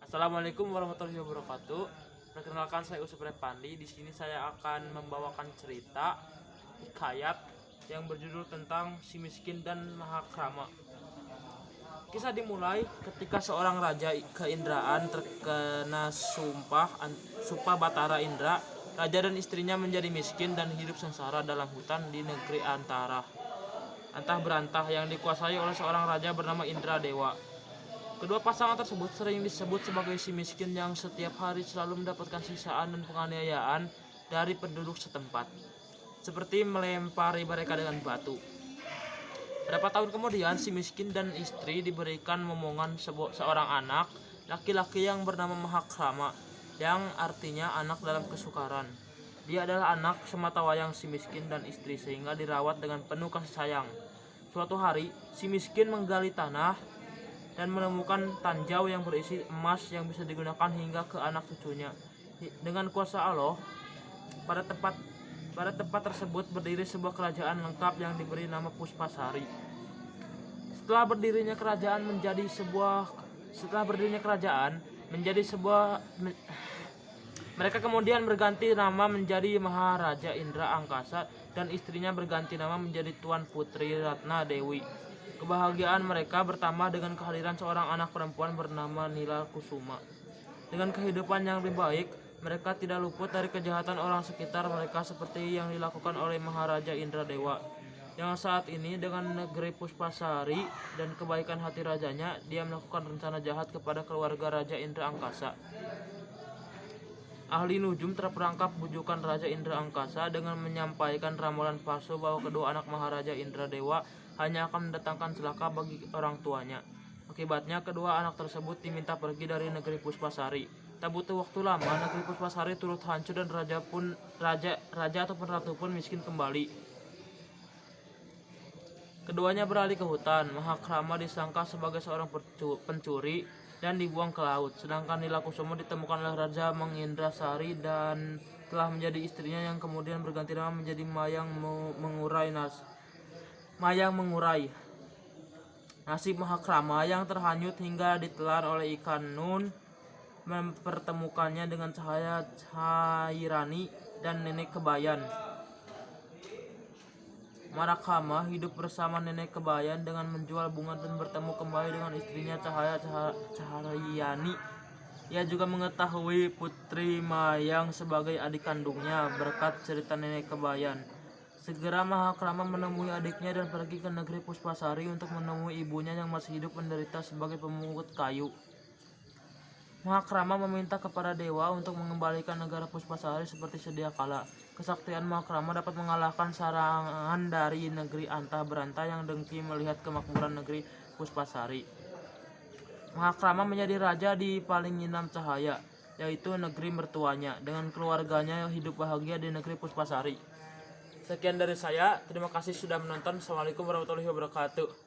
Assalamualaikum warahmatullahi wabarakatuh. Perkenalkan, saya Usuf Repandi. Di sini saya akan membawakan cerita hikayat yang berjudul tentang si miskin dan Mahakrama. Kisah dimulai ketika seorang raja keindraan terkena sumpah Batara Indra. Raja dan istrinya menjadi miskin dan hidup sengsara dalam hutan di negeri antah berantah yang dikuasai oleh seorang raja bernama Indra Dewa. Kedua pasangan tersebut sering disebut sebagai si miskin yang setiap hari selalu mendapatkan siksaan dan penganiayaan dari penduduk setempat, seperti melempari mereka dengan batu. Berapa tahun kemudian, si miskin dan istri diberikan momongan seorang anak laki-laki yang bernama Mahakrama, yang artinya anak dalam kesukaran. Dia adalah anak sematawayang si miskin dan istri, sehingga dirawat dengan penuh kasih sayang. Suatu hari, si miskin menggali tanah dan menemukan tanjau yang berisi emas yang bisa digunakan hingga ke anak cucunya. Dengan kuasa Allah, pada tempat tersebut berdiri sebuah kerajaan lengkap yang diberi nama Puspasari. Setelah berdirinya kerajaan mereka kemudian berganti nama menjadi Maharaja Indra Angkasa dan istrinya berganti nama menjadi Tuan Putri Ratna Dewi. Kebahagiaan mereka bertambah dengan kehadiran seorang anak perempuan bernama Nila Kusuma. Dengan kehidupan yang lebih baik, mereka tidak luput dari kejahatan orang sekitar mereka seperti yang dilakukan oleh Maharaja Indra Dewa. Yang saat ini dengan negeri Puspasari dan kebaikan hati rajanya, dia melakukan rencana jahat kepada keluarga Raja Indra Angkasa. Ahli nujum terperangkap bujukan Raja Indra Angkasa dengan menyampaikan ramalan palsu bahwa kedua anak Maharaja Indra Dewa hanya akan mendatangkan celaka bagi orang tuanya. Akibatnya kedua anak tersebut diminta pergi dari negeri Puspasari. Tak butuh waktu lama, negeri Puspasari turut hancur dan raja ataupun ratu pun miskin kembali. Keduanya beralih ke hutan. Mahakrama disangka sebagai seorang pencuri dan dibuang ke laut. Sedangkan Nila Kusuma ditemukan oleh Raja Mangindrasari dan telah menjadi istrinya yang kemudian berganti nama menjadi Mayang Mengurai. Nasib Mahakrama yang terhanyut hingga ditelan oleh ikan nun mempertemukannya dengan Cahaya Cairani dan Nenek Kebayan. Mahakrama hidup bersama Nenek Kebayan dengan menjual bunga dan bertemu kembali dengan istrinya Cahaya Cairani. Ia juga mengetahui Putri Mayang sebagai adik kandungnya berkat cerita Nenek Kebayan. Segera Mahakrama menemui adiknya dan pergi ke negeri Puspasari untuk menemui ibunya yang masih hidup menderita sebagai pemungut kayu. Mahakrama meminta kepada dewa untuk mengembalikan negara Puspasari seperti sedia kala. Kesaktian Mahakrama dapat mengalahkan serangan dari negeri antah berantah yang dengki melihat kemakmuran negeri Puspasari. Mahakrama menjadi raja di Palinginam Cahaya, yaitu negeri mertuanya. Dengan keluarganya hidup bahagia di negeri Puspasari. Sekian dari saya, terima kasih sudah menonton. Assalamualaikum warahmatullahi wabarakatuh.